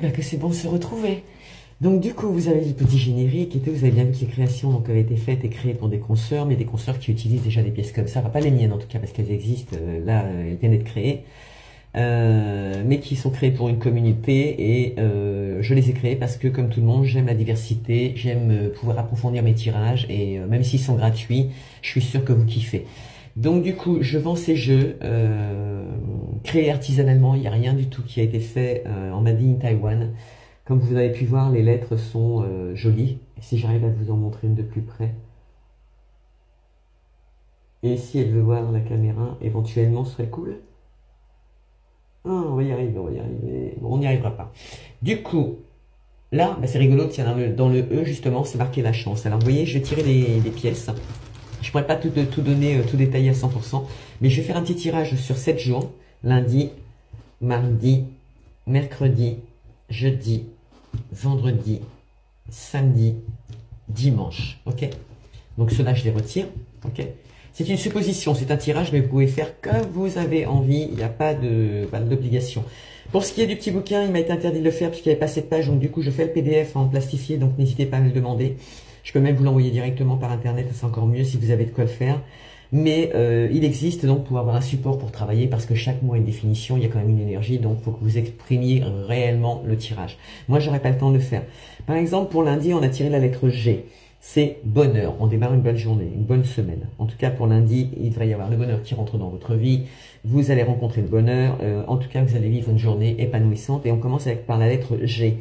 ben que c'est bon de se retrouver. Donc du coup, vous avez le petit générique et tout, vous avez bien vu que les créations donc, avaient été faites et créées pour des consoeurs, mais des consoeurs qui utilisent déjà des pièces comme ça, enfin pas les miennes en tout cas, parce qu'elles existent, là, elles viennent d'être créées, mais qui sont créées pour une communauté, et je les ai créées parce que, comme tout le monde, j'aime la diversité, j'aime pouvoir approfondir mes tirages, et même s'ils sont gratuits, je suis sûr que vous kiffez. Donc du coup, je vends ces jeux créés artisanalement, il n'y a rien du tout qui a été fait en Made in Taiwan. Comme vous avez pu voir, les lettres sont jolies. Et si j'arrive à vous en montrer une de plus près. Et si elle veut voir la caméra, éventuellement, ce serait cool. Ah, on va y arriver, on va y arriver. Bon, on n'y arrivera pas. Du coup, là, bah, c'est rigolo, tiens, dans le E, justement, c'est marqué la chance. Alors, vous voyez, je vais tirer les pièces. Je pourrais pas tout donner, tout détailler à 100%, mais je vais faire un petit tirage sur 7 jours. Lundi, mardi, mercredi, jeudi, vendredi, samedi, dimanche. Ok? Donc ceux-là, je les retire. Ok? C'est une supposition, c'est un tirage, mais vous pouvez faire comme vous avez envie. Il n'y a pas d'obligation. Pour ce qui est du petit bouquin, il m'a été interdit de le faire puisqu'il n'y avait pas cette page. Donc du coup, je fais le PDF en plastifié. Donc n'hésitez pas à me le demander. Je peux même vous l'envoyer directement par internet, c'est encore mieux si vous avez de quoi le faire. Mais il existe donc pour avoir un support pour travailler, parce que chaque mot a une définition, il y a quand même une énergie, donc il faut que vous exprimiez réellement le tirage. Moi, j'aurais pas le temps de le faire. Par exemple, pour lundi, on a tiré la lettre G. C'est bonheur. On démarre une bonne journée, une bonne semaine. En tout cas, pour lundi, il devrait y avoir le bonheur qui rentre dans votre vie. Vous allez rencontrer le bonheur. En tout cas, vous allez vivre une journée épanouissante. Et on commence par la lettre G.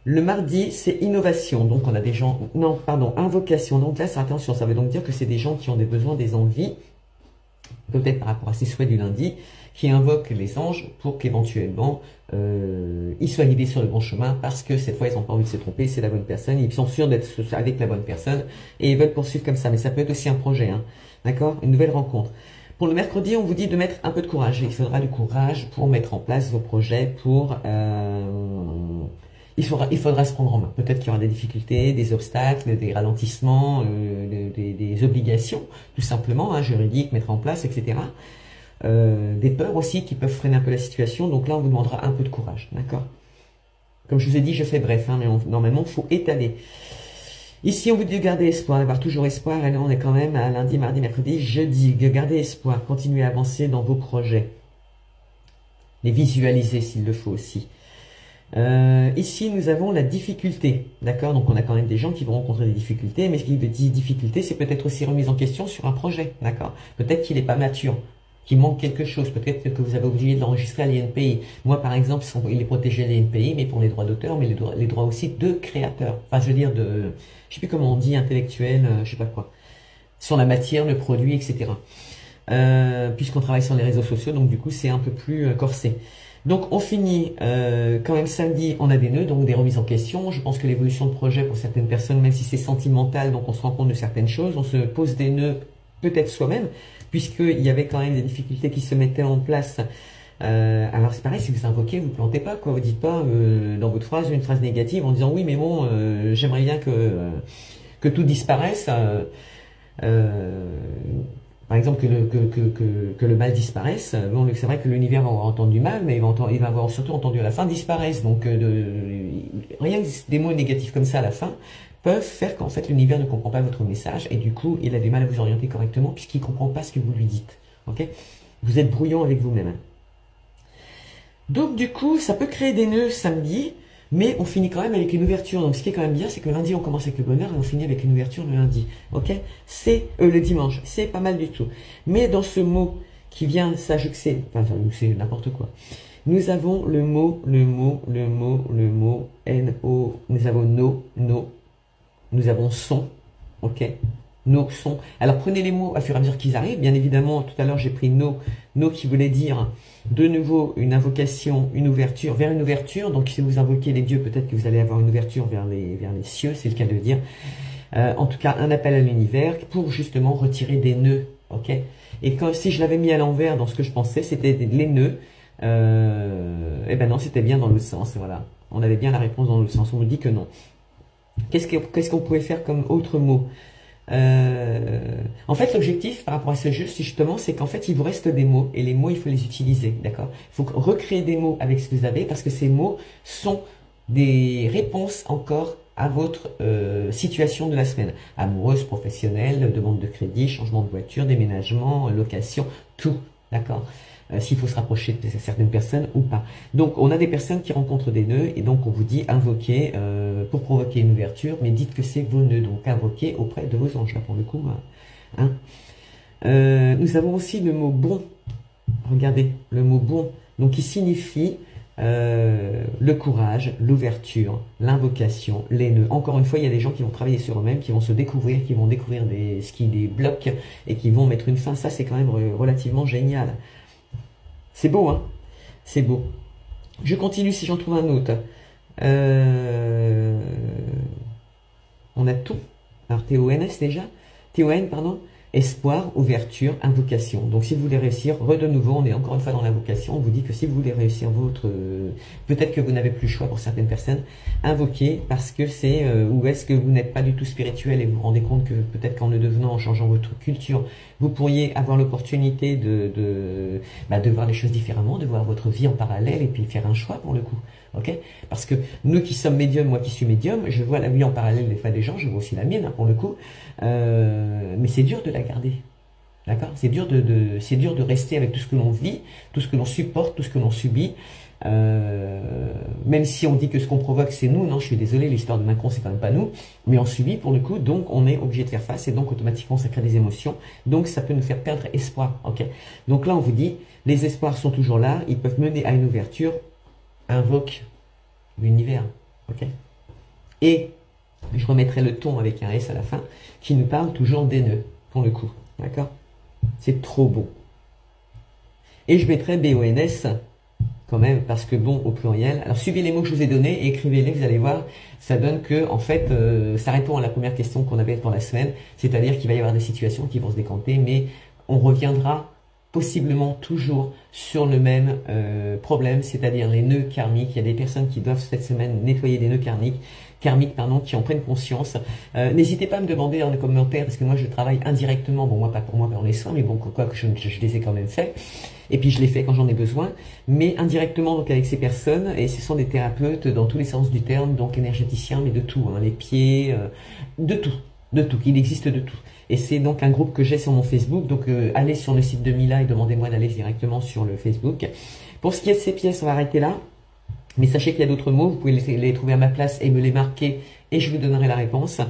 Le mardi, c'est innovation. Donc, on a des gens... Non, pardon, invocation. Donc là, c'est attention. Ça veut donc dire que c'est des gens qui ont des besoins, des envies, peut-être par rapport à ces souhaits du lundi, qui invoquent les anges pour qu'éventuellement, ils soient guidés sur le bon chemin, parce que cette fois, ils n'ont pas envie de se tromper, c'est la bonne personne. Ils sont sûrs d'être avec la bonne personne et ils veulent poursuivre comme ça. Mais ça peut être aussi un projet, hein. D'accord? Une nouvelle rencontre. Pour le mercredi, on vous dit de mettre un peu de courage. Il faudra du courage pour mettre en place vos projets, pour... Il faudra se prendre en main. Peut-être qu'il y aura des difficultés, des obstacles, des ralentissements, des obligations, tout simplement, hein, juridiques, mettre en place, etc. Des peurs aussi qui peuvent freiner un peu la situation. Donc là, on vous demandera un peu de courage, d'accord? Comme je vous ai dit, je fais bref, hein, mais normalement, il faut étaler. Ici, on vous dit de garder espoir, d'avoir toujours espoir. Et là, on est quand même à lundi, mardi, mercredi, jeudi. De garder espoir, continuez à avancer dans vos projets. Les visualiser s'il le faut aussi. Ici, nous avons la difficulté, d'accord? Donc, on a quand même des gens qui vont rencontrer des difficultés, mais ce qui dit difficulté, c'est peut-être aussi remise en question sur un projet, d'accord? Peut-être qu'il n'est pas mature, qu'il manque quelque chose, peut-être que vous avez oublié de l'enregistrer à l'INPI. Moi, par exemple, il est protégé à l'INPI, mais pour les droits d'auteur, mais les droits aussi de créateurs. Enfin, je veux dire je sais plus comment on dit, intellectuel, je sais pas quoi. Sur la matière, le produit, etc. Puisqu'on travaille sur les réseaux sociaux, donc du coup, c'est un peu plus corsé. Donc on finit quand même samedi, on a des nœuds, donc des remises en question. Je pense que l'évolution de projet pour certaines personnes, même si c'est sentimental, donc on se rend compte de certaines choses, on se pose des nœuds peut-être soi-même, puisqu'il y avait quand même des difficultés qui se mettaient en place. Alors c'est pareil, si vous invoquez, vous plantez pas, quoi. Vous dites pas dans votre phrase une phrase négative en disant oui mais bon, j'aimerais bien que tout disparaisse. Par exemple, que le mal disparaisse. Bon, c'est vrai que l'univers va avoir entendu mal, mais il va avoir surtout entendu à la fin disparaisse. Donc, rien que des mots négatifs comme ça à la fin peuvent faire qu'en fait l'univers ne comprend pas votre message, et du coup, il a du mal à vous orienter correctement puisqu'il ne comprend pas ce que vous lui dites. Ok? Vous êtes brouillon avec vous-même. Donc, du coup, ça peut créer des nœuds samedi, mais on finit quand même avec une ouverture. Donc ce qui est quand même bien, c'est que lundi on commence avec le bonheur et on finit avec une ouverture le lundi. Ok? C'est le dimanche. C'est pas mal du tout. Mais dans ce mot qui vient s'ajouter, enfin c'est n'importe quoi. Nous avons le mot, N-O, nous avons no, nous avons son, ok? No, son. Alors prenez les mots à fur et à mesure qu'ils arrivent. Bien évidemment, tout à l'heure j'ai pris no qui voulait dire de nouveau une invocation, une ouverture, vers une ouverture. Donc si vous invoquez les dieux, peut-être que vous allez avoir une ouverture vers les cieux, c'est le cas de le dire. En tout cas, un appel à l'univers pour justement retirer des nœuds, ok? Et si je l'avais mis à l'envers dans ce que je pensais, c'était les nœuds. Eh ben non, c'était bien dans l'autre sens, voilà. On avait bien la réponse dans l'autre sens, on me dit que non. Qu'est-ce qu'on pouvait faire comme autre mot? En fait, l'objectif par rapport à ce jeu, justement, c'est qu'en fait, il vous reste des mots et les mots, il faut les utiliser, d'accord? Il faut recréer des mots avec ce que vous avez parce que ces mots sont des réponses encore à votre situation de la semaine. Amoureuse, professionnelle, demande de crédit, changement de voiture, déménagement, location, tout, d'accord? S'il faut se rapprocher de certaines personnes ou pas. Donc, on a des personnes qui rencontrent des nœuds et donc on vous dit invoquez pour provoquer une ouverture, mais dites que c'est vos nœuds, donc invoquez auprès de vos anges, là pour le coup. Hein. Nous avons aussi le mot bon. Regardez, le mot bon, donc qui signifie le courage, l'ouverture, l'invocation, les nœuds. Encore une fois, il y a des gens qui vont travailler sur eux-mêmes, qui vont se découvrir, qui vont découvrir ce qui les bloque et qui vont mettre une fin. Ça, c'est quand même relativement génial. C'est beau, hein? C'est beau. Je continue si j'en trouve un autre. On a tout. Alors, TONS déjà. TON, pardon. Espoir, ouverture, invocation. Donc, si vous voulez réussir, de nouveau, on est encore une fois dans l'invocation. On vous dit que si vous voulez réussir votre... peut-être que vous n'avez plus le choix pour certaines personnes. Invoquez parce que c'est... ou est-ce que vous n'êtes pas du tout spirituel et vous vous rendez compte que peut-être qu'en le devenant, en changeant votre culture, vous pourriez avoir l'opportunité de voir les choses différemment, de voir votre vie en parallèle et puis faire un choix pour le coup. Ok? Parce que nous qui sommes médiums, moi qui suis médium, je vois la vie en parallèle des fois des gens, je vois aussi la mienne hein, pour le coup, mais c'est dur de la garder. D'accord? C'est dur de rester avec tout ce que l'on vit, tout ce que l'on supporte, tout ce que l'on subit. Même si on dit que ce qu'on provoque c'est nous, non, je suis désolé, l'histoire de Macron c'est quand même pas nous, mais on subit pour le coup, donc on est obligé de faire face et donc automatiquement ça crée des émotions, donc ça peut nous faire perdre espoir. Ok? Donc là on vous dit, les espoirs sont toujours là, ils peuvent mener à une ouverture. Invoque l'univers, ok? Et je remettrai le ton avec un S à la fin, qui nous parle toujours des nœuds, pour le coup, d'accord? C'est trop beau. Et je mettrai BONS, quand même, parce que bon, au pluriel. Alors, suivez les mots que je vous ai donnés et écrivez-les, vous allez voir, ça donne que, en fait, ça répond à la première question qu'on avait pour la semaine, c'est-à-dire qu'il va y avoir des situations qui vont se décanter, mais on reviendra possiblement toujours sur le même problème, c'est-à-dire les nœuds karmiques. Il y a des personnes qui doivent cette semaine nettoyer des nœuds karmiques, qui en prennent conscience. N'hésitez pas à me demander dans les commentaires, parce que moi je travaille indirectement, bon moi pas pour moi dans les soins, mais bon quoi que je les ai quand même fait, et puis je les fais quand j'en ai besoin, mais indirectement donc avec ces personnes, et ce sont des thérapeutes dans tous les sens du terme, donc énergéticiens, mais de tout, hein, les pieds, de tout, il existe de tout. Et c'est donc un groupe que j'ai sur mon Facebook. Donc allez sur le site de Mila et demandez-moi d'aller directement sur le Facebook. Pour ce qui est de ces pièces, on va arrêter là. Mais sachez qu'il y a d'autres mots. Vous pouvez les trouver à ma place et me les marquer. Et je vous donnerai la réponse.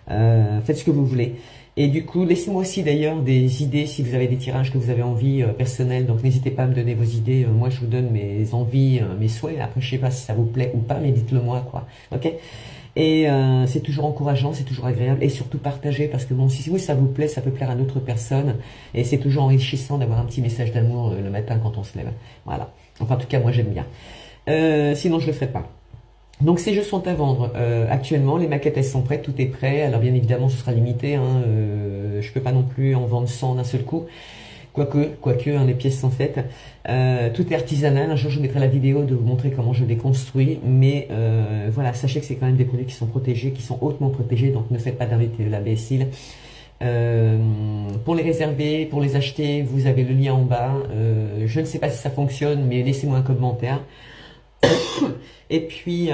Faites ce que vous voulez. Et du coup, laissez-moi aussi d'ailleurs des idées si vous avez des tirages que vous avez envie personnels. Donc n'hésitez pas à me donner vos idées. Moi, je vous donne mes envies, mes souhaits. Après, je sais pas si ça vous plaît ou pas, mais dites-le moi, quoi. Ok? Et c'est toujours encourageant, c'est toujours agréable et surtout partagez parce que bon, si oui, ça vous plaît, ça peut plaire à d'autres personnes et c'est toujours enrichissant d'avoir un petit message d'amour le matin quand on se lève. Voilà. Enfin, en tout cas, moi j'aime bien. Sinon, je le ferai pas. Donc ces jeux sont à vendre actuellement, les maquettes elles sont prêtes, tout est prêt. Alors bien évidemment, ce sera limité. Hein, je peux pas non plus en vendre 100 d'un seul coup. Quoique, hein, les pièces sont faites. Tout est artisanal. Un jour, je vous mettrai la vidéo de vous montrer comment je les construis. Mais voilà, sachez que c'est quand même des produits qui sont protégés, qui sont hautement protégés. Donc, ne faites pas d'inviter de l'imbécile. Pour les réserver, pour les acheter, vous avez le lien en bas. Je ne sais pas si ça fonctionne, mais laissez-moi un commentaire. Et puis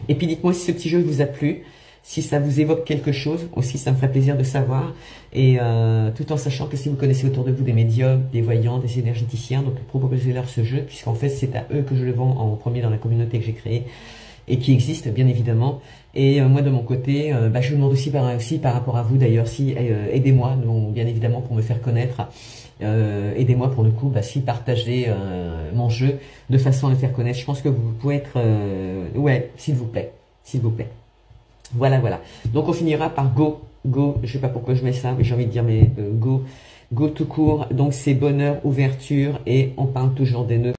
dites-moi si ce petit jeu vous a plu. Si ça vous évoque quelque chose, aussi ça me ferait plaisir de savoir. Et tout en sachant que si vous connaissez autour de vous des médiums, des voyants, des énergéticiens, donc proposez-leur ce jeu, puisqu'en fait c'est à eux que je le vends en premier dans la communauté que j'ai créée et qui existe bien évidemment. Et moi de mon côté, je vous demande aussi par rapport à vous d'ailleurs, si aidez-moi, bien évidemment pour me faire connaître. Aidez-moi pour le coup, si partagez mon jeu de façon à le faire connaître. Je pense que vous pouvez être... ouais, s'il vous plaît. S'il vous plaît. Voilà, voilà. Donc on finira par go, je sais pas pourquoi je mets ça, mais j'ai envie de dire go tout court. Donc c'est bonheur, ouverture et on parle toujours des nœuds.